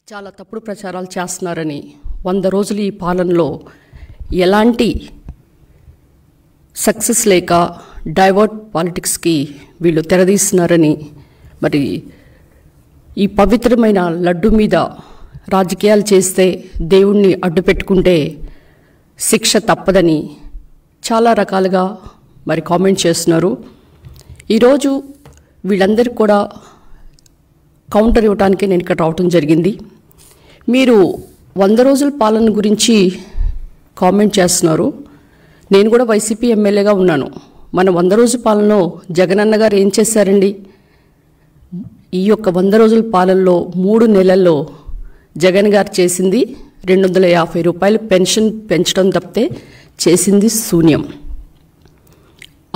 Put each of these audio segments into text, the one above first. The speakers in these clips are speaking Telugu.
చాలా తప్పుడు ప్రచారాలు చేస్తున్నారని 100 రోజులు ఈ పాలనలో ఎలాంటి సక్సెస్ లేక డైవర్ట్ పాలిటిక్స్కి వీళ్ళు తెరదీస్తున్నారని మరి ఈ పవిత్రమైన లడ్డు మీద రాజకీయాలు చేస్తే దేవుణ్ణి అడ్డు పెట్టుకుంటే శిక్ష తప్పదని చాలా రకాలుగా మరి కామెంట్ చేస్తున్నారు. ఈరోజు వీళ్ళందరికీ కూడా కౌంటర్ ఇవ్వడానికి నేను ఇక్కడ రావటం జరిగింది. మీరు 100 రోజుల పాలన గురించి కామెంట్ చేస్తున్నారు. నేను కూడా వైసీపీ ఎమ్మెల్యేగా ఉన్నాను. మన 100 రోజుల పాలనలో జగనన్న గారు ఏం చేశారండి? ఈ యొక్క 100 రోజుల పాలనలో 3 నెలల్లో జగన్ గారు చేసింది 250 రూపాయలు పెన్షన్ పెంచడం తప్పితే చేసింది శూన్యం.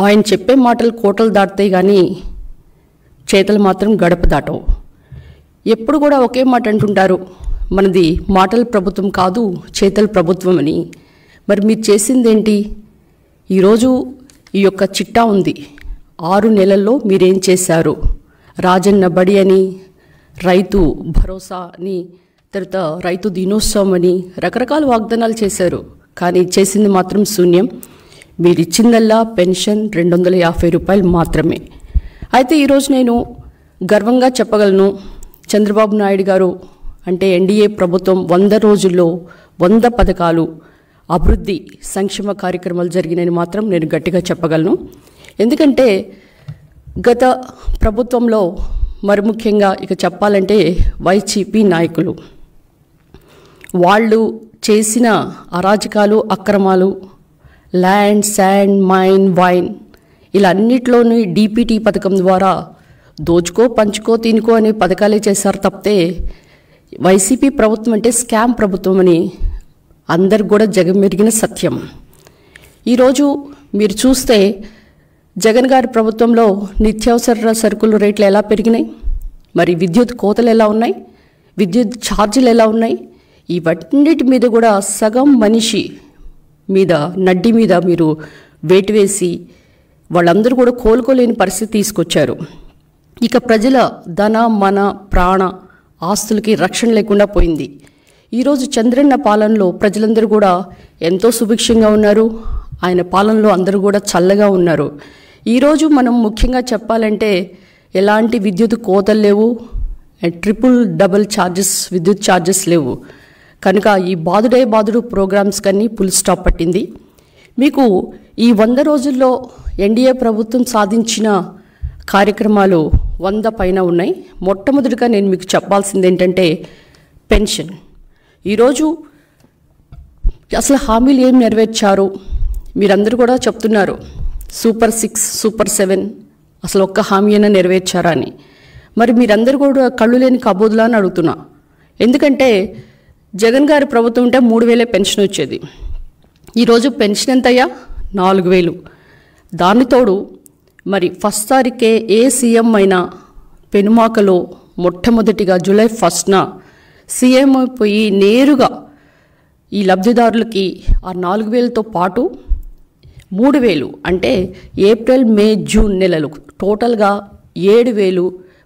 ఆయన చెప్పే మాటలు కోటలు దాటుతాయి కానీ చేతలు మాత్రం గడప దాటవు. ఎప్పుడు కూడా ఒకే మాట అంటుంటారు, మనది మాటల ప్రభుత్వం కాదు చేతల ప్రభుత్వం అని. మరి మీరు చేసిందేంటి? ఈరోజు ఈ యొక్క చిట్టా ఉంది. 6 నెలల్లో మీరేం చేశారు? రాజన్న బడి అని, రైతు భరోసా అని, తర్వాత రైతు దినోత్సవం అని రకరకాల వాగ్దానాలు చేశారు. కానీ చేసింది మాత్రం శూన్యం. మీరు ఇచ్చిందల్లా పెన్షన్ 250 రూపాయలు మాత్రమే. అయితే ఈరోజు నేను గర్వంగా చెప్పగలను, చంద్రబాబు నాయుడు గారు అంటే ఎన్డీఏ ప్రభుత్వం 100 రోజుల్లో 100 పథకాలు అభివృద్ధి సంక్షేమ కార్యక్రమాలు జరిగినాయని మాత్రం నేను గట్టిగా చెప్పగలను. ఎందుకంటే గత ప్రభుత్వంలో మరి ముఖ్యంగా ఇక చెప్పాలంటే వైసీపీ నాయకులు వాళ్ళు చేసిన అరాజకాలు, అక్రమాలు, ల్యాండ్, శాండ్, మైన్, వైన్ ఇలా అన్నిట్లోనూ డీపీటీ పథకం ద్వారా దోచుకో పంచుకో తినుకో అనే పథకాలే చేశారు తప్పితే వైసీపీ ప్రభుత్వం అంటే స్కామ్ ప్రభుత్వం అని అందరికి కూడా జగమెరిగిన సత్యం. ఈరోజు మీరు చూస్తే జగన్ గారి ప్రభుత్వంలో నిత్యావసర సరుకుల రేట్లు ఎలా పెరిగినాయి, మరి విద్యుత్ కోతలు ఎలా ఉన్నాయి, విద్యుత్ ఛార్జీలు ఎలా ఉన్నాయి, ఇవన్నిటి మీద కూడా సగం మనిషి మీద నడ్డి మీద మీరు వేటు వేసి వాళ్ళందరూ కూడా కోలుకోలేని పరిస్థితి తీసుకొచ్చారు. ఇక ప్రజల ధన మన ప్రాణ ఆస్తులకి రక్షణ లేకుండా పోయింది. ఈరోజు చంద్రన్న పాలనలో ప్రజలందరూ కూడా ఎంతో సుభిక్షంగా ఉన్నారు. ఆయన పాలనలో అందరూ కూడా చల్లగా ఉన్నారు. ఈరోజు మనం ముఖ్యంగా చెప్పాలంటే ఎలాంటి విద్యుత్ కోతలు లేవు, ట్రిపుల్ డబుల్ ఛార్జెస్ విద్యుత్ ఛార్జెస్ లేవు. కనుక ఈ బాదుడే బాదుడు ప్రోగ్రామ్స్ కన్నీ ఫుల్ స్టాప్ పట్టింది. మీకు ఈ 100 రోజుల్లో ఎన్డీఏ ప్రభుత్వం సాధించిన కార్యక్రమాలు 100 పైన ఉన్నాయి. మొట్టమొదటిగా నేను మీకు చెప్పాల్సింది ఏంటంటే పెన్షన్. ఈరోజు అసలు హామీలు ఏం నెరవేర్చారు? మీరందరూ కూడా చెప్తున్నారు సూపర్ 6, సూపర్ 7 అసలు ఒక్క హామీ అయినా నెరవేర్చారా అని. మరి మీరందరూ కూడా కళ్ళు లేని కబోదులా అని అడుగుతున్నా. ఎందుకంటే జగన్ గారి ప్రభుత్వం ఉంటే 3000 పెన్షన్ వచ్చేది. ఈరోజు పెన్షన్ ఎంతయ్యా? 4000. దానితోడు మరి ఫస్ట్ తారీఖే ఏ సీఎం అయినా పెనుమాకలో మొట్టమొదటిగా జూలై 1న సీఎం అయిపోయి నేరుగా ఈ లబ్ధిదారులకి ఆ 4000తో పాటు 3000 అంటే ఏప్రిల్, మే, జూన్ నెలలు టోటల్గా 7000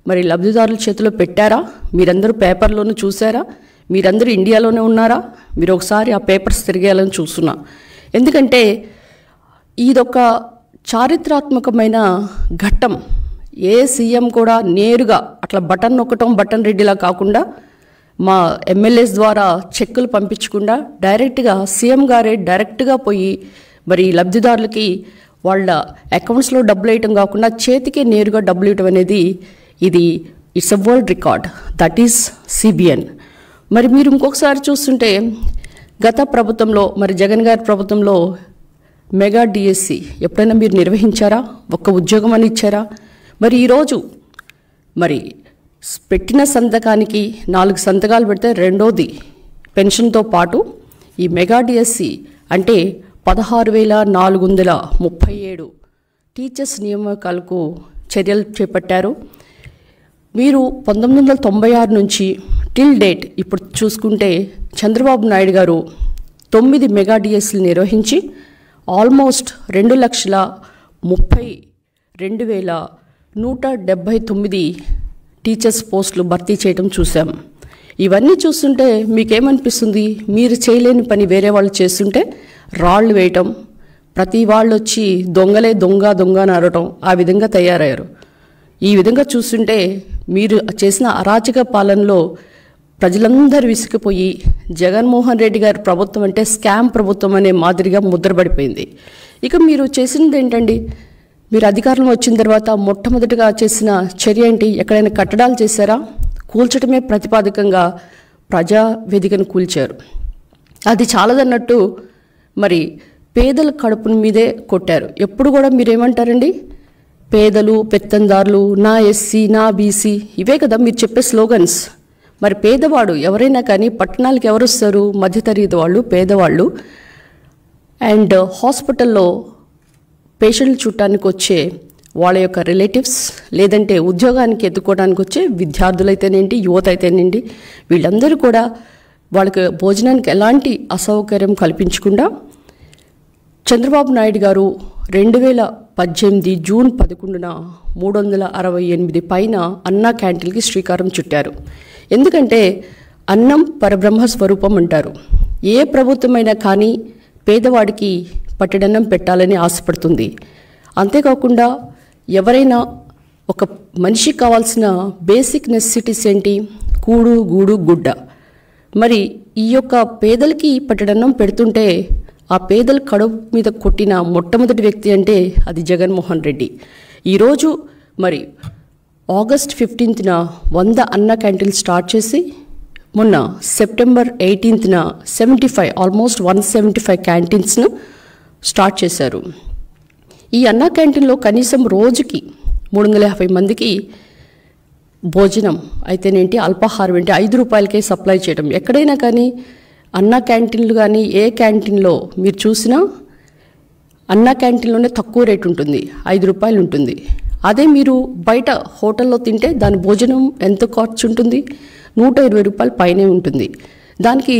మరి లబ్ధిదారుల చేతిలో పెట్టారా? మీరందరూ పేపర్లోనూ చూసారా? మీరందరూ ఇండియాలోనే ఉన్నారా? మీరు ఒకసారి ఆ పేపర్స్ తిరిగేయాలని చూస్తున్నా. ఎందుకంటే ఇదొక చారిత్రాత్మకమైన ఘట్టం. ఏ సీఎం కూడా నేరుగా అట్లా బటన్ నొక్కటం, బటన్ రెడ్డిలా కాకుండా మా ఎమ్మెల్యేస్ ద్వారా చెక్కులు పంపించకుండా డైరెక్ట్గా సీఎం గారే డైరెక్ట్గా పోయి మరి లబ్ధిదారులకి వాళ్ళ అకౌంట్స్లో డబ్బులు వేయటం కాకుండా చేతికే నేరుగా డబ్బులు ఇవ్వటం అనేది ఇది it's a world record. That is CBN. మరి మీరు ఇంకొకసారి చూస్తుంటే గత ప్రభుత్వంలో మరి జగన్ గారి ప్రభుత్వంలో మెగా డిఎస్సి ఎప్పుడైనా మీరు నిర్వహించారా? ఒక్క ఉద్యోగం అని ఇచ్చారా? మరి ఈరోజు మరి పెట్టిన సంతకానికి 4 సంతకాలు పెడితే రెండోది పెన్షన్తో పాటు ఈ మెగా డిఎస్సి అంటే 16,437 టీచర్స్ నియామకాలకు చర్యలు చేపట్టారు. మీరు 1996 నుంచి టిల్ డేట్ ఇప్పుడు చూసుకుంటే చంద్రబాబు నాయుడు గారు 9 మెగా డిఎస్సీలు నిర్వహించి ఆల్మోస్ట్ 2,32,179 టీచర్స్ పోస్టులు భర్తీ చేయడం చూసాం. ఇవన్నీ చూస్తుంటే మీకేమనిపిస్తుంది? మీరు చేయలేని పని వేరే వాళ్ళు చేస్తుంటే రాళ్ళు వేయటం, ప్రతి వాళ్ళు వచ్చి దొంగలే దొంగ దొంగ అని అరవటం, ఆ విధంగా తయారయ్యారు. ఈ విధంగా చూస్తుంటే మీరు చేసిన అరాచక పాలనలో ప్రజలందరూ విసిగిపోయి జగన్మోహన్ రెడ్డి గారి ప్రభుత్వం అంటే స్కామ్ ప్రభుత్వం అనే మాదిరిగా ముద్రపడిపోయింది. ఇక మీరు చేసినది ఏంటండి? మీరు అధికారంలో వచ్చిన తర్వాత మొట్టమొదటిగా చేసిన చర్య ఏంటి? ఎక్కడైనా కట్టడాలు చేశారా? కూల్చడమే ప్రతిపాదకంగా ప్రజా వేదికను కూల్చారు. అది చాలదన్నట్టు మరి పేదల కడుపుల మీదే కొట్టారు. ఎప్పుడు కూడా మీరేమంటారండి? పేదలు, పెత్తందారులు, నా ఎస్సీ, నా బీసీ, ఇవే కదా మీరు చెప్పే స్లోగన్స్. మరి పేదవాడు ఎవరైనా కానీ పట్టణాలకు ఎవరు వస్తారు? మధ్యతరగతి వాళ్ళు, పేదవాళ్ళు. అండ్ హాస్పిటల్లో పేషెంట్లు చూడటానికి వచ్చే వాళ్ళ యొక్క రిలేటివ్స్, లేదంటే ఉద్యోగానికి ఎత్తుకోవడానికి వచ్చే విద్యార్థులైతేనేంటి, యువత అయితేనేంటి, వీళ్ళందరూ కూడా వాళ్ళకి భోజనానికి ఎలాంటి అసౌకర్యం కల్పించకుండా చంద్రబాబు నాయుడు గారు 2018 జూన్ 11న 368 పైన అన్నా క్యాంటీన్కి శ్రీకారం చుట్టారు. ఎందుకంటే అన్నం పరబ్రహ్మ స్వరూపం అంటారు. ఏ ప్రభుత్వమైనా కానీ పేదవాడికి పట్టెడన్నం పెట్టాలని ఆశపడుతుంది. అంతేకాకుండా ఎవరైనా ఒక మనిషికి కావాల్సిన బేసిక్ నెసెసిటీస్ ఏంటి? కూడు, గూడు, గుడ్డ. మరి ఈ యొక్క పేదలకి పట్టెడన్నం పెడుతుంటే ఆ పేదల కడుపు మీద కొట్టిన మొట్టమొదటి వ్యక్తి అంటే అది జగన్మోహన్ రెడ్డి. ఈరోజు మరి ఆగస్ట్ 15న 100 అన్నా క్యాంటీన్లు స్టార్ట్ చేసి మొన్న సెప్టెంబర్ 18న 75 ఆల్మోస్ట్ 175 క్యాంటీన్స్ను స్టార్ట్ చేశారు. ఈ అన్నా క్యాంటీన్లో కనీసం రోజుకి 350 మందికి భోజనం అయితేనేంటి, అల్పాహారం ఏంటి 5 రూపాయలకే సప్లై చేయడం. ఎక్కడైనా కానీ అన్నా క్యాంటీన్లు కానీ ఏ క్యాంటీన్లో మీరు చూసినా అన్నా క్యాంటీన్లోనే తక్కువ రేటు ఉంటుంది, 5 రూపాయలు ఉంటుంది. అదే మీరు బయట హోటల్లో తింటే దాని భోజనం ఎంత ఖర్చు ఉంటుంది? 120 రూపాయలు పైనే ఉంటుంది. దానికి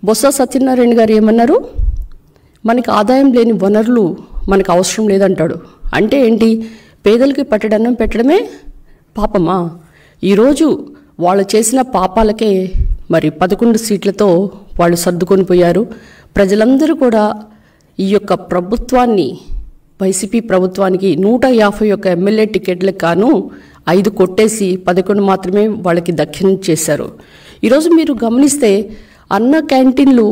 బొత్స సత్యనారాయణ గారు ఏమన్నారు? మనకి ఆదాయం లేని వనరులు మనకు అవసరం లేదంటాడు. అంటే ఏంటి? పేదలకి పట్టెడన్నం పెట్టడమే పాపమా? ఈరోజు వాళ్ళు చేసిన పాపాలకే మరి 11 సీట్లతో వాళ్ళు సర్దుకొని పోయారు. ప్రజలందరూ కూడా ఈ యొక్క ప్రభుత్వాన్ని, వైసీపీ ప్రభుత్వానికి 151 ఎమ్మెల్యే టికెట్లకు గాను 5 కొట్టేసి 11 మాత్రమే వాళ్ళకి దక్కిన చేశారు. ఈరోజు మీరు గమనిస్తే అన్న క్యాంటీన్లు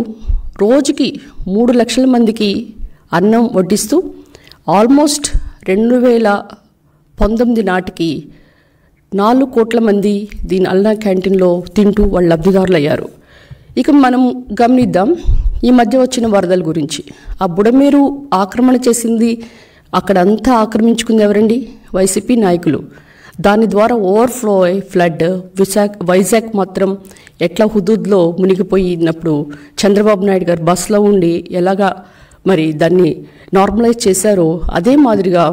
రోజుకి 3 లక్షల మందికి అన్నం వడ్డిస్తూ ఆల్మోస్ట్ 2019 నాటికి 4 కోట్ల మంది దీని అన్నా క్యాంటీన్లో తింటూ వాళ్ళు లబ్ధిదారులు అయ్యారు. ఇక మనం గమనిద్దాం ఈ మధ్య వచ్చిన వరదల గురించి. ఆ బుడమేరు ఆక్రమణ చేసింది, అక్కడంతా ఆక్రమించుకుంది ఎవరండి? వైసీపీ నాయకులు. దాని ద్వారా ఓవర్ఫ్లో ఫ్లడ్ వైజాగ్ మాత్రం ఎట్లా హుదూద్లో మునిగిపోయినప్పుడు చంద్రబాబు నాయుడు గారు బస్సులో ఉండి ఎలాగా మరి దాన్ని నార్మలైజ్ చేశారో అదే మాదిరిగా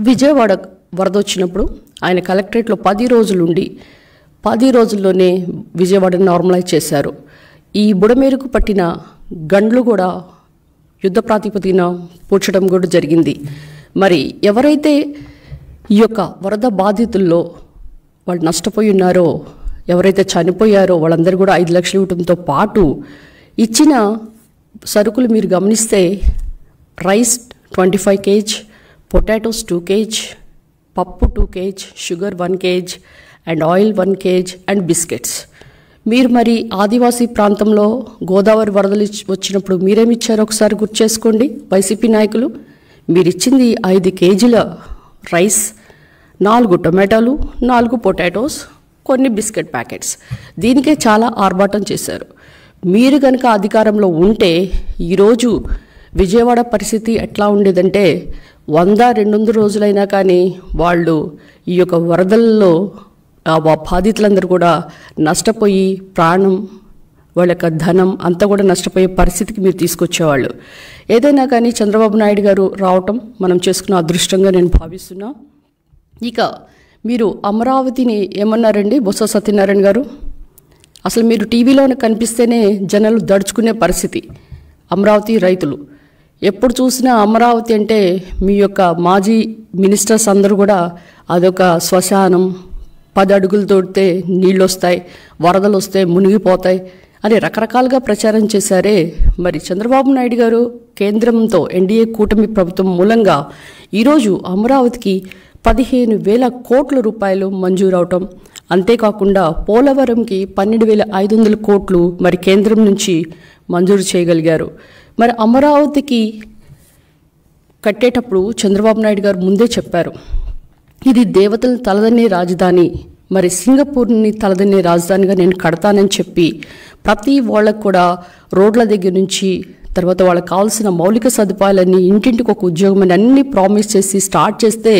విజయవాడ వరద వచ్చినప్పుడు ఆయన కలెక్టరేట్లో 10 రోజులు ఉండి 10 రోజుల్లోనే విజయవాడని నార్మలైజ్ చేశారు. ఈ బుడమేరుకు పట్టిన గండ్లు కూడా యుద్ధ ప్రాతిపదికన పూడ్చడం కూడా జరిగింది. మరి ఎవరైతే ఈ యొక్క వరద బాధితుల్లో వాళ్ళు నష్టపోయి ఉన్నారో, ఎవరైతే చనిపోయారో వాళ్ళందరూ కూడా 5 లక్షలు ఇవ్వడంతో పాటు ఇచ్చిన సరుకులు మీరు గమనిస్తే రైస్ 25 kg, పొటాటోస్ 2 kg, పప్పు 2 kg, sugar 1 kg and oil 1 kg and biscuits. మీరు మరి ఆదివాసీ ప్రాంతంలో గోదావరి వరదలు వచ్చినప్పుడు మీరేమిచ్చారో ఒకసారి గుర్తు చేసుకోండి. వైసీపీ నాయకులు మీరు ఇచ్చింది 5 కేజీల రైస్, 4 టొమాటోలు, 4 పొటాటోస్, కొన్ని బిస్కెట్ ప్యాకెట్స్. దీనికే చాలా ఆర్భాటం చేశారు. మీరు కనుక అధికారంలో ఉంటే ఈరోజు విజయవాడ పరిస్థితి ఎట్లా ఉండేదంటే 100-200 రోజులైనా కానీ వాళ్ళు ఈ యొక్క వరదల్లో బాధితులందరూ కూడా నష్టపోయి ప్రాణం, వాళ్ళ యొక్క ధనం అంతా కూడా నష్టపోయే పరిస్థితికి మీరు తీసుకొచ్చేవాళ్ళు. ఏదైనా కానీ చంద్రబాబు నాయుడు గారు రావటం మనం చేసుకున్న అదృష్టంగా నేను భావిస్తున్నా. ఇక మీరు అమరావతిని ఏమన్నారండి బొత్స సత్యనారాయణ గారు? అసలు మీరు టీవీలోనే కనిపిస్తేనే జనాలు దడుచుకునే పరిస్థితి. అమరావతి రైతులు ఎప్పుడు చూసినా అమరావతి అంటే మీ యొక్క మాజీ మినిస్టర్స్ అందరూ కూడా అదొక శ్మశానం, 10 అడుగులు తోడితే నీళ్ళు వస్తాయి, వరదలు వస్తాయి, మునిగిపోతాయి అని రకరకాలుగా ప్రచారం చేశారే. మరి చంద్రబాబు నాయుడు గారు కేంద్రంతో ఎన్డీఏ కూటమి ప్రభుత్వం మూలంగా ఈరోజు అమరావతికి 15,000 కోట్ల రూపాయలు మంజూరవటం, అంతేకాకుండా పోలవరంకి 12,500 కోట్లు మరి కేంద్రం నుంచి మంజూరు చేయగలిగారు. మరి అమరావతికి కట్టేటప్పుడు చంద్రబాబు నాయుడు గారు ముందే చెప్పారు, ఇది దేవతలను తలదన్నే రాజధాని, మరి సింగపూర్ని తలదన్నే రాజధానిగా నేను కడతానని చెప్పి ప్రతి వాళ్ళకు కూడా రోడ్ల దగ్గర నుంచి తర్వాత వాళ్ళకి కావాల్సిన మౌలిక సదుపాయాలన్నీ, ఇంటింటికి ఒక ఉద్యోగం అని అన్నీ ప్రామిస్ చేసి స్టార్ట్ చేస్తే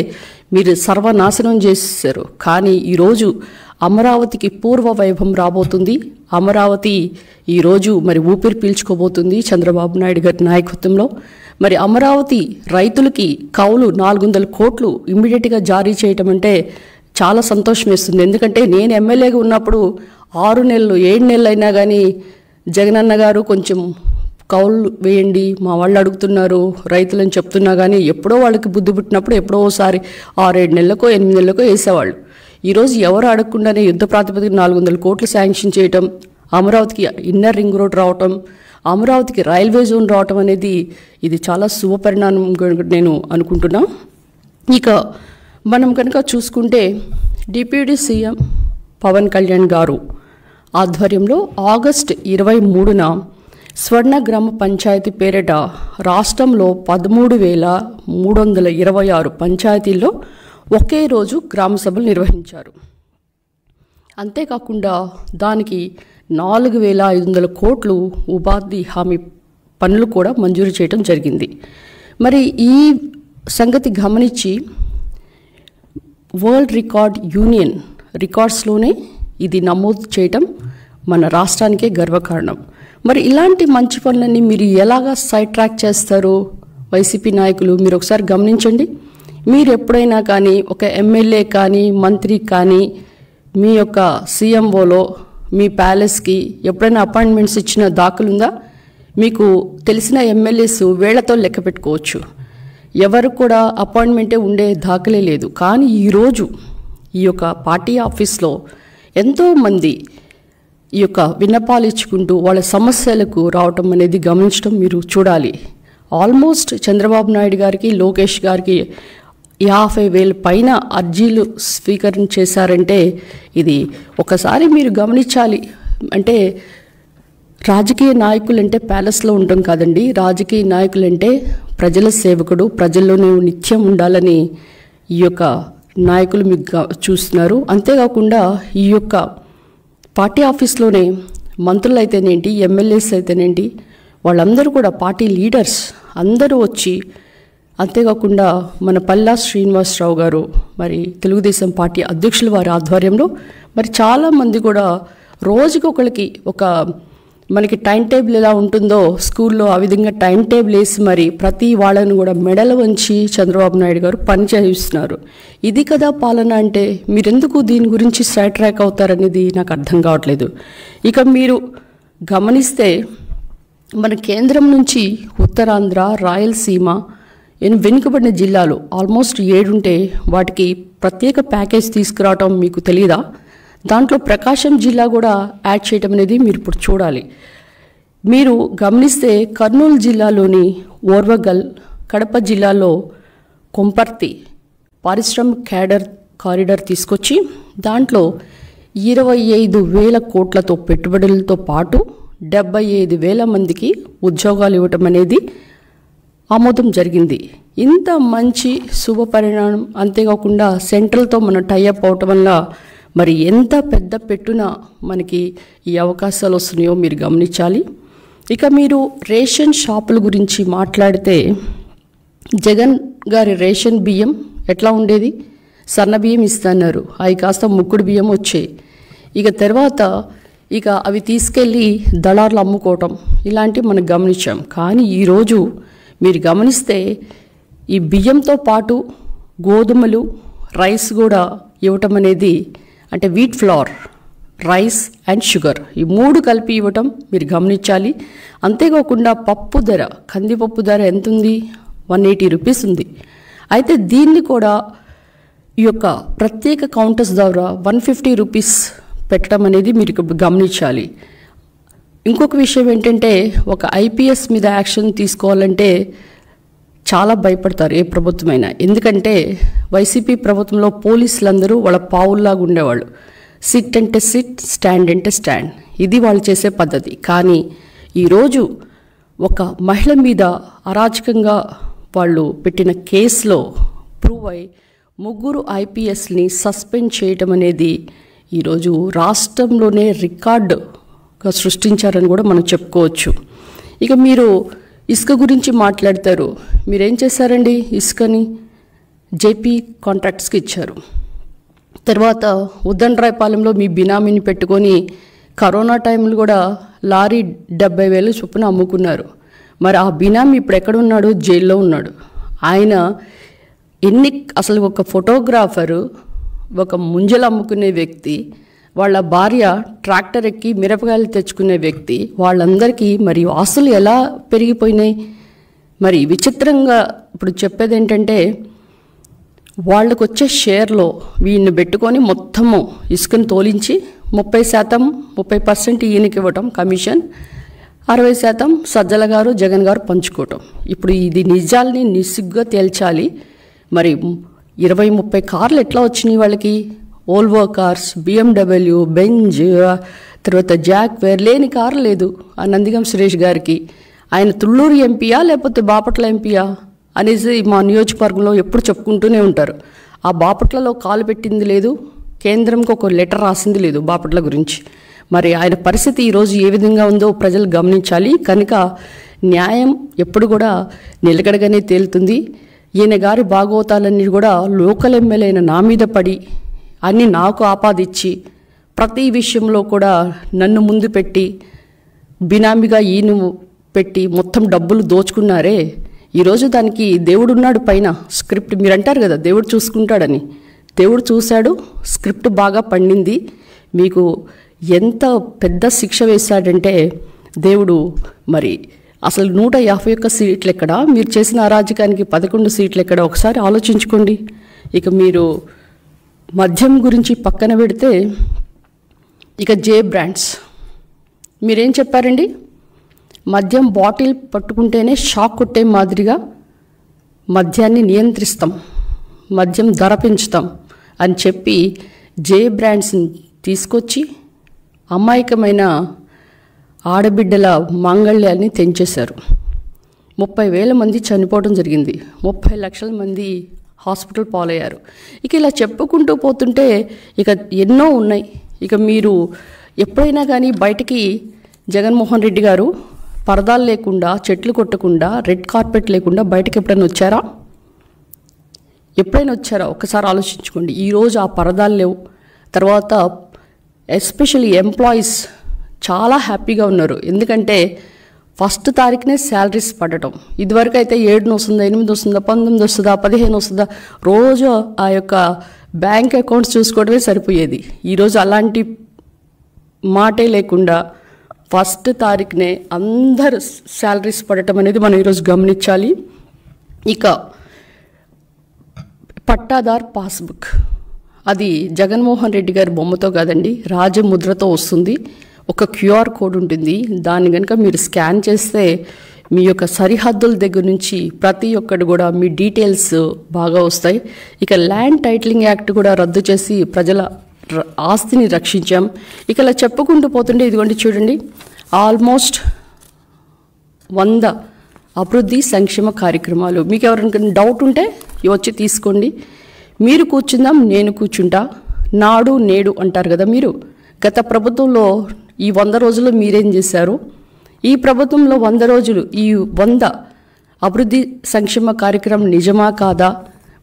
మీరు సర్వనాశనం చేసేసారు. కానీ ఈరోజు అమరావతికి పూర్వ వైభవం రాబోతుంది. అమరావతి ఈరోజు మరి ఊపిరి పీల్చుకోబోతుంది చంద్రబాబు నాయుడు గారి నాయకత్వంలో. మరి అమరావతి రైతులకి కౌలు 400 కోట్లు ఇమ్మీడియట్గా జారీ చేయటం అంటే చాలా సంతోషం వేస్తుంది. ఎందుకంటే నేను ఎమ్మెల్యేగా ఉన్నప్పుడు 6 నెలలు 7 నెలలు అయినా కానీ జగనన్న గారు కొంచెం కౌలు వేయండి మా వాళ్ళు అడుగుతున్నారు రైతులని చెప్తున్నా కానీ ఎప్పుడో వాళ్ళకి బుద్ధి పుట్టినప్పుడు ఎప్పుడో ఒకసారి 6-7 నెలలకో 8 నెలలకో వేసేవాళ్ళు. ఈరోజు ఎవరు అడగకుండానే యుద్ధ ప్రాతిపదిక 400 కోట్లు శాంక్షన్ చేయటం, అమరావతికి ఇన్నర్ రింగ్ రోడ్ రావటం, అమరావతికి రైల్వే జోన్ రావటం అనేది ఇది చాలా శుభపరిణామం నేను అనుకుంటున్నా. ఇక మనం కనుక చూసుకుంటే డిప్యూటీ సీఎం పవన్ కళ్యాణ్ గారు ఆధ్వర్యంలో ఆగస్టు 23న స్వర్ణ గ్రామ పంచాయతీ పేరిట రాష్ట్రంలో 13,326 పంచాయతీల్లో ఒకే రోజు గ్రామ సభలు నిర్వహించారు. అంతేకాకుండా దానికి 4,500 కోట్లు ఉపాధి హామీ పనులు కూడా మంజూరు చేయడం జరిగింది. మరి ఈ సంగతి గమనించి వరల్డ్ రికార్డ్ యూనియన్ రికార్డ్స్లోనే ఇది నమోదు చేయటం మన రాష్ట్రానికే గర్వకారణం. మరి ఇలాంటి మంచి పనులన్నీ మీరు ఎలాగా సైడ్ ట్రాక్ చేస్తారు వైసీపీ నాయకులు? మీరు ఒకసారి గమనించండి. మీరు ఎప్పుడైనా కానీ ఒక ఎమ్మెల్యే కానీ మంత్రి కానీ మీ యొక్క సీఎంఓలో మీ ప్యాలెస్కి ఎప్పుడైనా అపాయింట్మెంట్స్ ఇచ్చిన దాఖలుందా? మీకు తెలిసిన ఎమ్మెల్యేస్ వేళ్లతో లెక్క పెట్టుకోవచ్చు. ఎవరు కూడా అపాయింట్మెంటే ఉండే దాఖలే లేదు. కానీ ఈరోజు ఈ యొక్క పార్టీ ఆఫీస్లో ఎంతోమంది ఈ యొక్క విన్నపాలు ఇచ్చుకుంటూ వాళ్ళ సమస్యలకు రావటం అనేది గమనించడం మీరు చూడాలి. ఆల్మోస్ట్ చంద్రబాబు నాయుడు గారికి లోకేష్ గారికి 50,000 పైన అర్జీలు స్వీకరణ చేశారంటే ఇది ఒకసారి మీరు గమనించాలి. అంటే రాజకీయ నాయకులంటే ప్యాలెస్లో ఉండటం కాదండి. రాజకీయ నాయకులంటే ప్రజల సేవకుడు, ప్రజల్లోనే నిత్యం ఉండాలని ఈ యొక్క నాయకులు మీకు చూస్తున్నారు. అంతేకాకుండా ఈ యొక్క పార్టీ ఆఫీస్లోనే మంత్రులు అయితేనేంటి, ఎమ్మెల్యేస్ అయితేనేంటి, వాళ్ళందరూ కూడా పార్టీ లీడర్స్ అందరూ వచ్చి, అంతేకాకుండా మన పల్లా శ్రీనివాసరావు గారు మరి తెలుగుదేశం పార్టీ అధ్యక్షుల వారి ఆధ్వర్యంలో మరి చాలామంది కూడా రోజుకి ఒకరికి ఒక మనకి టైం టేబుల్ ఎలా ఉంటుందో స్కూల్లో ఆ విధంగా టైం టేబుల్ వేసి మరి ప్రతి వాళ్ళని కూడా మెడలు వంచి చంద్రబాబు నాయుడు గారు పని చేయిస్తున్నారు. ఇది కదా పాలన అంటే. మీరెందుకు దీని గురించి సైడ్ ట్రాక్ అవుతారనేది నాకు అర్థం కావట్లేదు. ఇక మీరు గమనిస్తే మన కేంద్రం నుంచి ఉత్తరాంధ్ర, రాయలసీమ వెనుకబడిన జిల్లాలు ఆల్మోస్ట్ 7 ఉంటే వాటికి ప్రత్యేక ప్యాకేజ్ తీసుకురావటం మీకు తెలియదా? దాంట్లో ప్రకాశం జిల్లా కూడా యాడ్ చేయటం అనేది మీరు ఇప్పుడు చూడాలి. మీరు గమనిస్తే కర్నూలు జిల్లాలోని ఓర్వగల్, కడప జిల్లాలో కొంపర్తి పారిశ్రామిక కారిడార్ తీసుకొచ్చి దాంట్లో 25,000 కోట్లతో పెట్టుబడులతో పాటు 75,000 మందికి ఉద్యోగాలు ఇవ్వటం అనేది ఆమోదం జరిగింది. ఇంత మంచి శుభ పరిణామం. అంతేకాకుండా సెంట్రల్తో మనం టైఅప్ అవటం వల్ల మరి ఎంత పెద్ద పెట్టున మనకి ఈ అవకాశాలు వస్తున్నాయో మీరు గమనించాలి. ఇక మీరు రేషన్ షాపుల గురించి మాట్లాడితే జగన్ గారి రేషన్ బియ్యం ఎట్లా ఉండేది? సన్న బియ్యం ఇస్తున్నారు, అవి కాస్త ముక్కుడు బియ్యం వచ్చాయి. ఇక తర్వాత అవి తీసుకెళ్ళి దళారులు అమ్ముకోవటం ఇలాంటివి మనం గమనించాం. కానీ ఈరోజు మీరు గమనిస్తే ఈ బియ్యంతో పాటు గోధుమలు, రైస్ కూడా ఇవ్వటం అనేది, అంటే wheat flower, rice and sugar ఈ 3 కలిపి ఇవ్వటం మీరు గమనించాలి. అంతేకాకుండా పప్పు ధర, కందిపప్పు ధర ఎంత ఉంది? 180 రూపీస్ ఉంది. అయితే దీన్ని కూడా ఈ యొక్క ప్రత్యేక కౌంటర్స్ ద్వారా 150 రూపీస్ పెట్టడం అనేది మీరు గమనించాలి. ఇంకొక విషయం ఏంటంటే, ఒక ఐపీఎస్ మీద యాక్షన్ తీసుకోవాలంటే చాలా భయపడతారు ఏ ప్రభుత్వమైనా. ఎందుకంటే వైసీపీ ప్రభుత్వంలో పోలీసులందరూ వాళ్ళ పావుల్లాగా ఉండేవాళ్ళు. సిట్ అంటే సిట్, స్టాండ్ అంటే స్టాండ్, ఇది వాళ్ళు చేసే పద్ధతి. కానీ ఈరోజు ఒక మహిళ మీద అరాచకంగా వాళ్ళు పెట్టిన కేసులో ప్రూవ్ అయి 3 ఐపీఎస్ని సస్పెండ్ చేయటం అనేది ఈరోజు రాష్ట్రంలోనే రికార్డుగా సృష్టించారని కూడా మనం చెప్పుకోవచ్చు. ఇక మీరు ఇసుక గురించి మాట్లాడతారు. మీరేం చేశారండి? ఇసుకని జేపీ కాంట్రాక్ట్స్కి ఇచ్చారు. తర్వాత ఉద్దండరాయపాలెంలో మీ బినామీని పెట్టుకొని కరోనా టైంలో కూడా లారీ 70,000 చొప్పున అమ్ముకున్నారు. మరి ఆ బినామీ ఇప్పుడు ఎక్కడున్నాడు? జైల్లో ఉన్నాడు. ఆయన అసలు ఒక ఫోటోగ్రాఫరు, ఒక ముంజలు అమ్ముకునే వ్యక్తి, వాళ్ళ భార్య ట్రాక్టర్ ఎక్కి మిరపకాయలు తెచ్చుకునే వ్యక్తి, వాళ్ళందరికీ మరి ఆస్తులు ఎలా పెరిగిపోయినాయి? మరి విచిత్రంగా ఇప్పుడు చెప్పేది ఏంటంటే, వాళ్ళకు వచ్చే షేర్లో వీడిని పెట్టుకొని మొత్తము ఇసుకను తోలించి 30% ఈయనకి ఇవ్వటం కమిషన్, 60% సజ్జల గారు, జగన్ గారు పంచుకోవటం. ఇప్పుడు ఇది నిజాల్ని నిస్సిగ్గుగా తేల్చాలి. మరి 20-30 కార్లు ఎట్లా వచ్చినాయి వాళ్ళకి? ఓల్వో కార్స్, BMW, బెంజ్, తర్వాత జాక్వేర్, లేని కారు లేదు ఆ నందిగం సురేష్ గారికి. ఆయన తుళ్ళూరు ఎంపీయా లేకపోతే బాపట్ల ఎంపీయా అనేసి మా నియోజకవర్గంలో ఎప్పుడు చెప్పుకుంటూనే ఉంటారు. ఆ బాపట్లలో కాలు పెట్టింది లేదు, కేంద్రంకి ఒక లెటర్ రాసింది లేదు బాపట్ల గురించి. మరి ఆయన పరిస్థితి ఈరోజు ఏ విధంగా ఉందో ప్రజలు గమనించాలి. కనుక న్యాయం ఎప్పుడు కూడా నిలకడగానే తేలుతుంది. ఈయన గారి భాగవతాలన్నీ కూడా లోకల్ ఎమ్మెల్యే అయిన నా మీద పడి అన్నీ నాకు ఆపాదించి ప్రతి విషయంలో కూడా నన్ను ముందు పెట్టి బినామీగా ఈయన పెట్టి మొత్తం డబ్బులు దోచుకున్నారే. ఈరోజు దానికి దేవుడున్నాడు పైన. స్క్రిప్ట్ మీరు అంటారు కదా దేవుడు చూసుకుంటాడని, దేవుడు చూశాడు, స్క్రిప్ట్ బాగా పండింది. మీకు ఎంత పెద్ద శిక్ష వేశాడంటే దేవుడు. మరి అసలు 151 సీట్లు ఎక్కడ? మీరు చేసిన అరాజకానికి 11 సీట్లు ఎక్కడ? ఒకసారి ఆలోచించుకోండి. ఇక మీరు మద్యం గురించి పక్కన పెడితే, ఇక జే బ్రాండ్స్ మీరేం చెప్పారండి? మద్యం బాటిల్ పట్టుకుంటేనే షాక్ కొట్టే మాదిరిగా మద్యాన్ని నియంత్రిస్తాం, మద్యం ధర పెంచుతాం అని చెప్పి జే బ్రాండ్స్ని తీసుకొచ్చి అమాయకమైన ఆడబిడ్డల మాంగళ్యాన్ని తెంచేశారు. 30,000 మంది చనిపోవడం జరిగింది, 30 లక్షల మంది హాస్పిటల్ పాలయ్యారు. ఇక ఇలా చెప్పుకుంటూ పోతుంటే ఇక ఎన్నో ఉన్నాయి. ఇక మీరు ఎప్పుడైనా కానీ బయటికి జగన్మోహన్ రెడ్డి గారు పరదాలు లేకుండా, చెట్లు కొట్టకుండా, రెడ్ కార్పెట్ లేకుండా బయటకు ఎప్పుడైనా వచ్చారా? ఎప్పుడైనా వచ్చారా? ఒకసారి ఆలోచించుకోండి. ఈరోజు ఆ పరదాలు లేవు. తర్వాత ఎస్పెషల్లీ ఎంప్లాయీస్ చాలా హ్యాపీగా ఉన్నారు. ఎందుకంటే 1 తారీఖునే శాలరీస్ పడటం. ఇదివరకు అయితే 7 వస్తుందా, 8 వస్తుందా, 19 వస్తుందా, 15 వస్తుందా, రోజు ఆ యొక్క బ్యాంక్ అకౌంట్స్ చూసుకోవడమే సరిపోయేది. ఈరోజు అలాంటి మాటే లేకుండా 1 తారీఖునే అందరు శాలరీస్ పడటం అనేది మనం ఈరోజు గమనించాలి. ఇక పట్టాదార్ పాస్బుక్, అది జగన్మోహన్ రెడ్డి గారి బొమ్మతో కాదండి, రాజముద్రతో వస్తుంది. ఒక క్యూఆర్ కోడ్ ఉంటుంది. దాన్ని కనుక మీరు స్కాన్ చేస్తే మీ యొక్క సరిహద్దుల దగ్గర నుంచి ప్రతి ఒక్కటి కూడా మీ డీటెయిల్స్ బాగా వస్తాయి. ఇక ల్యాండ్ టైటిలింగ్ యాక్ట్ కూడా రద్దు చేసి ప్రజల ఆస్తిని రక్షించాం. ఇక ఇలా చెప్పుకుంటూ పోతుంటే ఇదిగోండి చూడండి, ఆల్మోస్ట్ 100 అభివృద్ధి సంక్షేమ కార్యక్రమాలు. మీకు ఎవరికైనా డౌట్ ఉంటే వచ్చి తీసుకోండి. మీరు కూర్చుందాం, నేను కూర్చుంటా, నాడు నేడు అంటారు కదా మీరు. గత ప్రభుత్వంలో ఈ 100 రోజులు మీరేం చేశారు? ఈ ప్రభుత్వంలో 100 రోజులు, ఈ 100 అభివృద్ధి సంక్షేమ కార్యక్రమం నిజమా కాదా?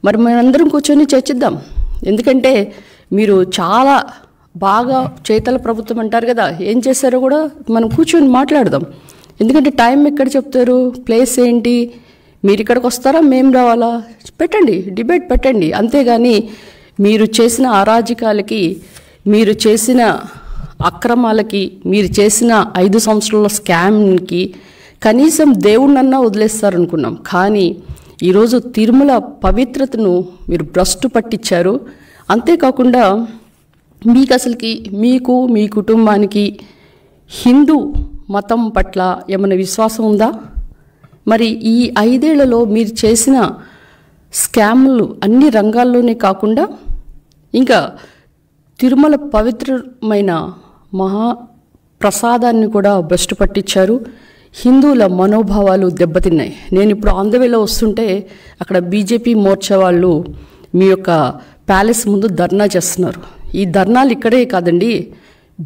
మరి మనందరం కూర్చొని చర్చిద్దాం. ఎందుకంటే మీరు చాలా బాగా చేతల ప్రభుత్వం అంటారు కదా, ఏం చేశారో కూడా మనం కూర్చొని మాట్లాడదాం. ఎందుకంటే టైం ఎక్కడ చెప్తారు, ప్లేస్ ఏంటి, మీరు ఇక్కడికి వస్తారా, మేము రావాలా? పెట్టండి, డిబేట్ పెట్టండి. అంతేగాని మీరు చేసిన అరాజకాలకి, మీరు చేసిన అక్రమాలకి, మీరు చేసిన 5 సంవత్సరాల స్కామ్కి కనీసం దేవుణ్ణన్నా వదిలేస్తారనుకున్నాం. కానీ ఈరోజు తిరుమల పవిత్రతను మీరు భ్రష్టు పట్టించారు. అంతేకాకుండా మీకు అసలుకి మీకు మీ కుటుంబానికి హిందూ మతం పట్ల ఏమైనా విశ్వాసం ఉందా? మరి ఈ 5 ఏళ్లలో మీరు చేసిన స్కామ్లు అన్ని రంగాల్లోనే కాకుండా ఇంకా తిరుమల పవిత్రమైన మహాప్రసాదాన్ని కూడా భ్రష్టు పట్టించారు. హిందువుల మనోభావాలు దెబ్బతిన్నాయి. నేను ఇప్పుడు ఆంధ్రవేలో వస్తుంటే అక్కడ బీజేపీ మోర్చా వాళ్ళు మీ యొక్క ప్యాలెస్ ముందు ధర్నా చేస్తున్నారు. ఈ ధర్నాలు ఇక్కడే కాదండి,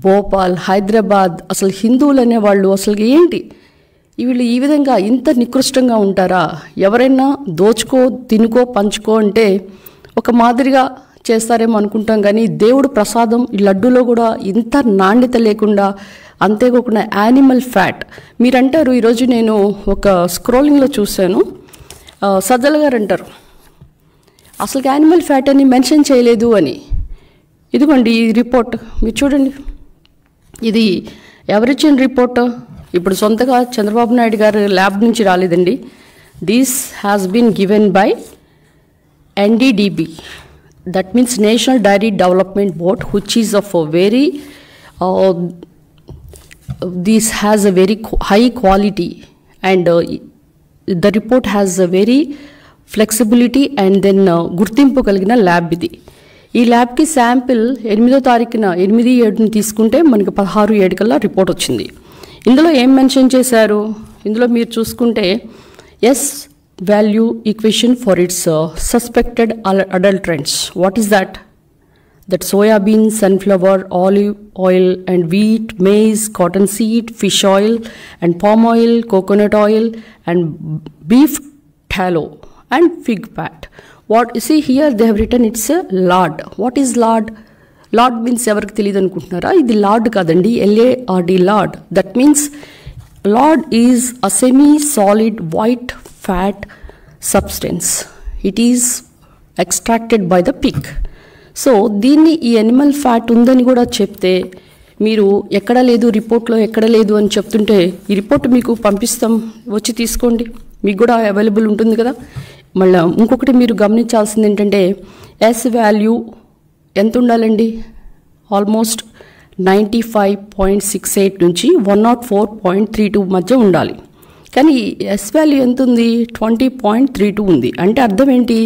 భోపాల్, హైదరాబాద్. అసలు హిందువులు అనేవాళ్ళు అసలు ఏంటి, వీళ్ళు ఈ విధంగా ఇంత నికృష్టంగా ఉంటారా? ఎవరైనా దోచుకో తినుకో పంచుకో అంటే ఒక మాదిరిగా చేస్తారేమో అనుకుంటాం, కానీ దేవుడు ప్రసాదం ఈ లడ్డూలో కూడా ఇంత నాణ్యత లేకుండా, అంతేకాకుండా యానిమల్ ఫ్యాట్. మీరంటారు, ఈరోజు నేను ఒక స్క్రోలింగ్లో చూశాను, సజ్జల గారు అంటారు అసలు యానిమల్ ఫ్యాట్ అని మెన్షన్ చేయలేదు అని. ఇదిగోండి ఈ రిపోర్ట్ మీరు చూడండి, ఇది ఎవరిచ్చిన రిపోర్ట్? ఇప్పుడు సొంతగా చంద్రబాబు నాయుడు గారు ల్యాబ్ నుంచి రాలేదండి. This has been given by NDDB, that means National Dairy Development Board, which is of a very this has a very high quality and the report has a very flexibility and then గుర్తింపు కలిగిన ల్యాబ్ ఇది. ఈ ల్యాబ్కి శాంపిల్ 8వ తారీఖున 8/7 తీసుకుంటే మనకి 16/7 కల్లా రిపోర్ట్ వచ్చింది. ఇందులో ఏం మెన్షన్ చేశారు? ఇందులో మీరు చూసుకుంటే S value equation for its suspected adulterants. What is that? That soybean, sunflower, olive oil and wheat, maize, cotton seed, fish oil and palm oil, coconut oil and beef tallow and fig fat. What you see here they have written it's a lard. What is lard? Lard means evariki teliyadu anukuntunnara, idi lard kadandi, LARD, lard. That means lard is a semi solid white fat substance. It is extracted by the pig. So దీన్ని ఈ యానిమల్ ఫ్యాట్ ఉందని కూడా చెప్తే మీరు ఎక్కడ లేదు రిపోర్ట్లో ఎక్కడ లేదు అని చెప్తుంటే ఈ రిపోర్ట్ మీకు పంపిస్తాం, వచ్చి తీసుకోండి, మీకు కూడా అవైలబుల్ ఉంటుంది కదా. మళ్ళీ ఇంకొకటి మీరు గమనించాల్సింది ఏంటంటే ఎస్ వాల్యూ ఎంత ఉండాలండి? ఆల్మోస్ట్ 95.68 నుంచి 104.32 మధ్య ఉండాలి. కానీ ఎస్ వాల్యూ ఎంత ఉంది? 20.32 ఉంది. అంటే అర్థం ఏంటి?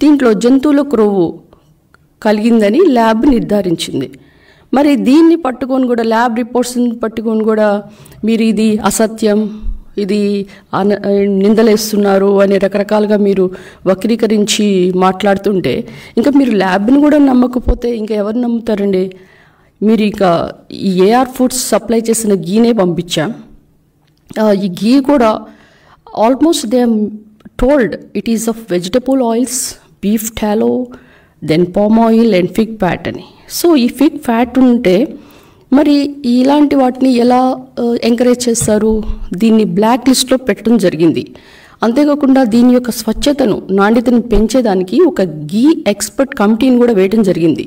దీంట్లో జంతువుల క్రొవ్వు కలిగిందని ల్యాబ్ నిర్ధారించింది. మరి దీన్ని పట్టుకొని కూడా ల్యాబ్ రిపోర్ట్స్ని పట్టుకొని కూడా మీరు ఇది అసత్యం, ఇది నిందలేస్తున్నారు అని రకరకాలుగా మీరు వక్రీకరించి మాట్లాడుతుంటే ఇంకా మీరు ల్యాబ్ని కూడా నమ్మకపోతే ఇంకా ఎవరు నమ్ముతారండి? మీరు ఇక ఈ ఏఆర్ ఫుడ్స్ సప్లై చేసిన గీనే పంపించాం. ఈ గీ కూడా almost they told it is of vegetable oils, beef tallow, then palm oil and fig fat అని. సో ఈ ఫిగ్ ఫ్యాట్ ఉంటే మరి ఇలాంటి వాటిని ఎలా ఎంకరేజ్ చేస్తారు? దీన్ని బ్లాక్ లిస్ట్లో పెట్టడం జరిగింది. అంతేకాకుండా దీని యొక్క స్వచ్ఛతను, నాణ్యతను పెంచేదానికి ఒక గీ ఎక్స్పర్ట్ కమిటీని కూడా వేయడం జరిగింది.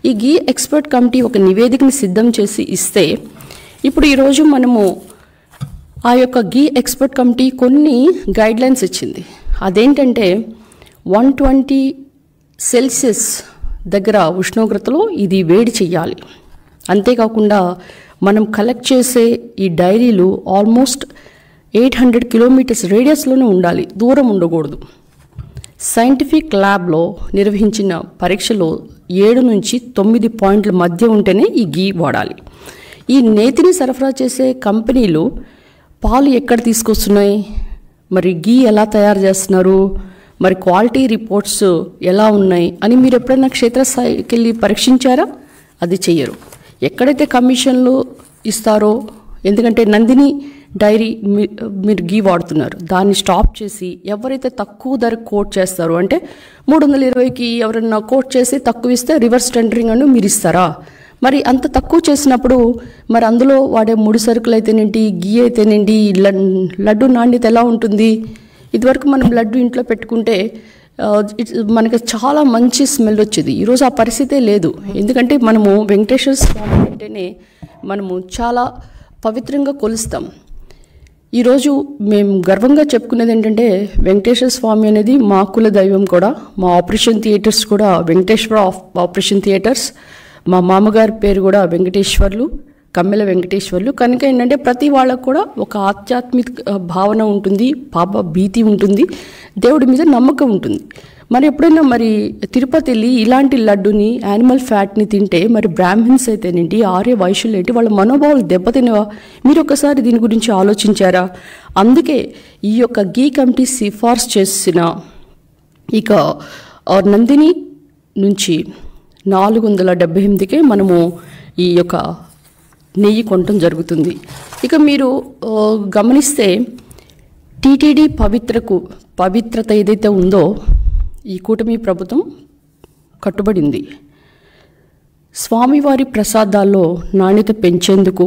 ఈ గీ ఎక్స్పర్ట్ కమిటీ ఒక నివేదికని సిద్ధం చేసి ఇస్తే ఇప్పుడు ఈరోజు మనము ఆ యొక్క గీ ఎక్స్పర్ట్ కమిటీ కొన్ని గైడ్లైన్స్ ఇచ్చింది. అదేంటంటే 120 సెల్సియస్ దగ్గర ఉష్ణోగ్రతలో ఇది వేడి చెయ్యాలి. అంతేకాకుండా మనం కలెక్ట్ చేసే ఈ డైరీలు ఆల్మోస్ట్ 800 కిలోమీటర్స్ రేడియస్లోనే ఉండాలి, దూరం ఉండకూడదు. సైంటిఫిక్ ల్యాబ్లో నిర్వహించిన పరీక్షలో 7 నుంచి 9 పాయింట్ల మధ్య ఉంటేనే ఈ గీ వాడాలి. ఈ నేతిని సరఫరా చేసే కంపెనీలు పాలు ఎక్కడ తీసుకొస్తున్నాయి, మరి గీ ఎలా తయారు చేస్తున్నారు, మరి క్వాలిటీ రిపోర్ట్స్ ఎలా ఉన్నాయి అని మీరు ఎప్పుడైనా క్షేత్రస్థాయికి వెళ్ళి పరీక్షించారా? అది చెయ్యరు. ఎక్కడైతే కమిషన్లు ఇస్తారో, ఎందుకంటే నందిని డైరీ మీరు గీ వాడుతున్నారు, దాన్ని స్టాప్ చేసి ఎవరైతే తక్కువ ధరకు కోట్ చేస్తారో, అంటే 320కి ఎవరైనా కోట్ చేసి తక్కువ ఇస్తే రివర్స్ టెండరింగ్ అని మీరు ఇస్తారా? మరి అంత తక్కువ చేసినప్పుడు మరి అందులో వాడే ముడి సరుకులు అయితేనేంటి, గీ అయితేనేంటి, లడ్డు నాణ్యత ఎలా ఉంటుంది? ఇదివరకు మనం లడ్డు ఇంట్లో పెట్టుకుంటే మనకి చాలా మంచి స్మెల్ వచ్చేది. ఈరోజు ఆ పరిస్థితే లేదు. ఎందుకంటే మనము వెంకటేశ్వర స్వామి అంటేనే మనము చాలా పవిత్రంగా కొలుస్తాం. ఈరోజు మేము గర్వంగా చెప్పుకునేది ఏంటంటే వెంకటేశ్వర స్వామి అనేది మా కుల దైవం కూడా. మా ఆపరేషన్ థియేటర్స్ కూడా వెంకటేశ్వర ఆపరేషన్ థియేటర్స్. మా మామగారి పేరు కూడా వెంకటేశ్వర్లు, కమ్మెల వెంకటేశ్వర్లు. కనుక ఏంటంటే ప్రతి వాళ్ళకు కూడా ఒక ఆధ్యాత్మిక భావన ఉంటుంది, పాప భీతి ఉంటుంది, దేవుడి మీద నమ్మకం ఉంటుంది. మరి ఎప్పుడైనా మరి తిరుపతి వెళ్ళి ఇలాంటి లడ్డుని, యానిమల్ ఫ్యాట్ని తింటే మరి బ్రాహ్మిన్స్ అయితేనేంటి, ఆర్య వైశ్యులు ఏంటి, వాళ్ళ మనోభావాలు దెబ్బతినవా? మీరు ఒకసారి దీని గురించి ఆలోచించారా? అందుకే ఈ యొక్క గీ కమిటీ సిఫార్సు చేసిన ఇక నందిని నుంచి 478కే మనము ఈ యొక్క నెయ్యి కొనటం జరుగుతుంది. ఇక మీరు గమనిస్తే టీటీడీ పవిత్రత ఏదైతే ఉందో ఈ కూటమి ప్రభుత్వం కట్టుబడింది. స్వామివారి ప్రసాదాల్లో నాణ్యత పెంచేందుకు,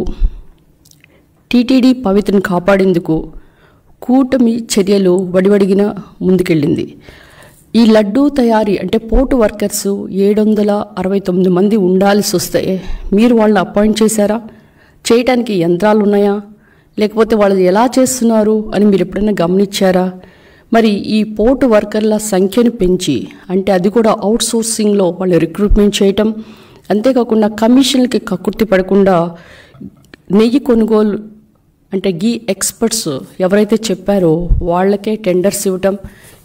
టీటీడీ పవిత్రను కాపాడేందుకు కూటమి చర్యలు వడివడిగిన ముందుకెళ్ళింది. ఈ లడ్డూ తయారీ అంటే పోర్టు వర్కర్స్ 769 మంది ఉండాల్సి వస్తే మీరు వాళ్ళని అపాయింట్ చేశారా? చేయటానికి యంత్రాలు ఉన్నాయా? లేకపోతే వాళ్ళు ఎలా చేస్తున్నారు అని మీరు ఎప్పుడైనా గమనించారా? మరి ఈ పోర్టు వర్కర్ల సంఖ్యను పెంచి, అంటే అది కూడా అవుట్ సోర్సింగ్లో వాళ్ళు రిక్రూట్మెంట్ చేయటం, అంతేకాకుండా కమిషన్లకి కక్కుర్తి పడకుండా నెయ్యి కొనుగోలు అంటే గీ ఎక్స్పర్ట్స్ ఎవరైతే చెప్పారో వాళ్ళకే టెండర్స్ ఇవ్వటం,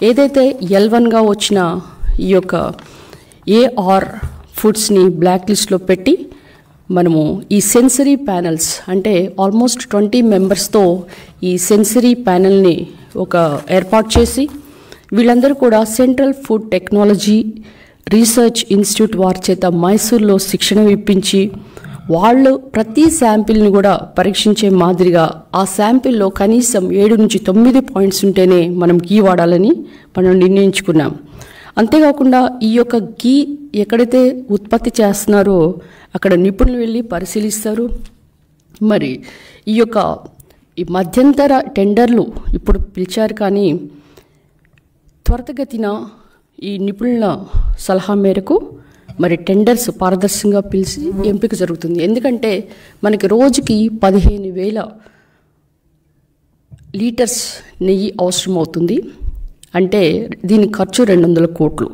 ఏదైతే L1గా వచ్చిన ఈ యొక్క AR ఫుడ్స్ని బ్లాక్ లిస్ట్లో పెట్టి మనము ఈ సెన్సరీ ప్యానెల్స్ అంటే ఆల్మోస్ట్ 20 మెంబర్స్తో ఈ సెన్సరీ ప్యానెల్ని ఒక ఏర్పాటు చేసి వీళ్ళందరూ కూడా central food technology research institute వారి చేత మైసూర్లో శిక్షణ ఇప్పించి వాళ్ళు ప్రతి శాంపిల్ని కూడా పరీక్షించే మాదిరిగా ఆ శాంపిల్లో కనీసం 7 నుంచి 9 పాయింట్స్ ఉంటేనే మనం గీ వాడాలని మనం నిర్ణయించుకున్నాం. అంతేకాకుండా ఈ యొక్క గీ ఎక్కడైతే ఉత్పత్తి చేస్తున్నారో అక్కడ నిపుణులు వెళ్ళి పరిశీలిస్తారు. మరి ఈ మధ్యంతర టెండర్లు ఇప్పుడు పిలిచారు, కానీ త్వరితగతిన ఈ నిపుణుల సలహా మేరకు మరి టెండర్స్ పారదర్శకంగా పిలిచి ఎంపిక జరుగుతుంది. ఎందుకంటే మనకి రోజుకి 15,000 లీటర్స్ నెయ్యి అవసరం అవుతుంది. అంటే దీని ఖర్చు 200 కోట్లు.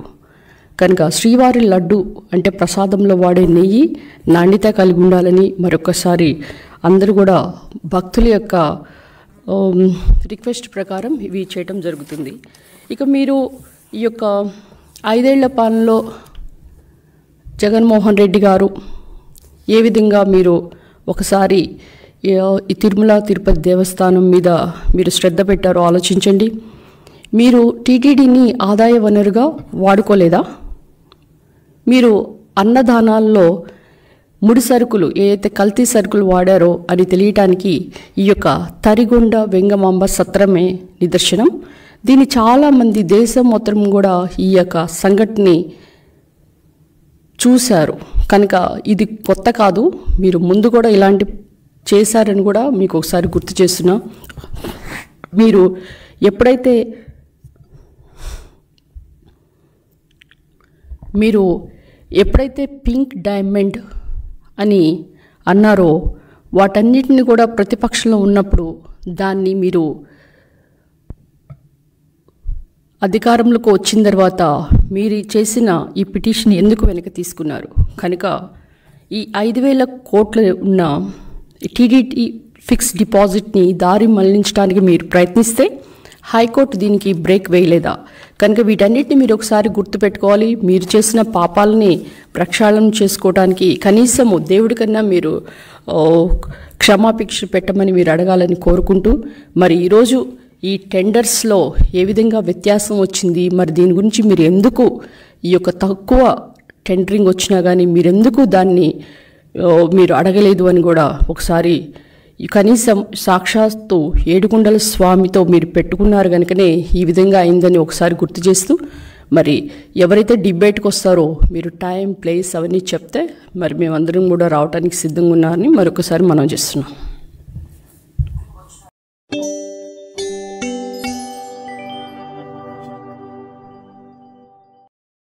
కనుక శ్రీవారి లడ్డు అంటే ప్రసాదంలో వాడే నెయ్యి నాణ్యత కలిగి ఉండాలని మరొకసారి అందరూ కూడా భక్తుల యొక్క రిక్వెస్ట్ ప్రకారం ఇవి చేయటం జరుగుతుంది. ఇక మీరు ఈ యొక్క 5 ఏళ్ల పాలనలో జగన్మోహన్ రెడ్డి గారు ఏ విధంగా మీరు ఒకసారి ఈ తిరుమల తిరుపతి దేవస్థానం మీద మీరు శ్రద్ధ పెట్టారో ఆలోచించండి. మీరు టీటీడీని ఆదాయ వనరుగా వాడుకోలేదా? మీరు అన్నదానాల్లో ముడి సరుకులు ఏదైతే కల్తీ సరుకులు వాడారో అని తెలియటానికి ఈ యొక్క తరిగొండ వెంగమాంబ సత్రమే నిదర్శనం. దీన్ని చాలామంది దేశం మొత్తం కూడా ఈ యొక్క సంఘటనని చూశారు. కనుక ఇది కొత్త కాదు, మీరు ముందు కూడా ఇలాంటి చేశారని కూడా మీకు ఒకసారి గుర్తు చేస్తున్నా. మీరు ఎప్పుడైతే పింక్ డైమండ్ అని అన్నారో వాటన్నిటిని కూడా ప్రతిపక్షంలో ఉన్నప్పుడు దాన్ని మీరు అధికారంలోకి వచ్చిన తర్వాత మీరు చేసిన ఈ పిటిషన్ ఎందుకు వెనక్కి తీసుకున్నారు? కనుక ఈ 5,000 కోట్లు ఉన్న టీడీటీ ఫిక్స్డ్ డిపాజిట్ని దారి మళ్లించడానికి మీరు ప్రయత్నిస్తే హైకోర్టు దీనికి బ్రేక్ వేయలేదా? కనుక వీటన్నిటిని మీరు ఒకసారి గుర్తుపెట్టుకోవాలి. మీరు చేసిన పాపాలని ప్రక్షాళన చేసుకోవడానికి కనీసము దేవుడి కన్నా మీరు క్షమాభిక్ష పెట్టమని మీరు అడగాలని కోరుకుంటూ, మరి ఈరోజు ఈ టెండర్స్లో ఏ విధంగా వ్యత్యాసం వచ్చింది, మరి దీని గురించి మీరు ఎందుకు ఈ యొక్క తక్కువ టెండరింగ్ వచ్చినా కానీ మీరెందుకు దాన్ని మీరు అడగలేదు అని కూడా ఒకసారి కనీసం సాక్షాత్తు ఏడుకొండల స్వామితో మీరు పెట్టుకున్నారు కనుకనే ఈ విధంగా అయిందని ఒకసారి గుర్తు చేస్తూ, మరి ఎవరైతే డిబేట్కి వస్తారో మీరు టైం ప్లేస్ అవన్నీ చెప్తే మరి మేమందరం కూడా రావడానికి సిద్ధంగా ఉన్నారని మరొకసారి మనం చేస్తున్నాం.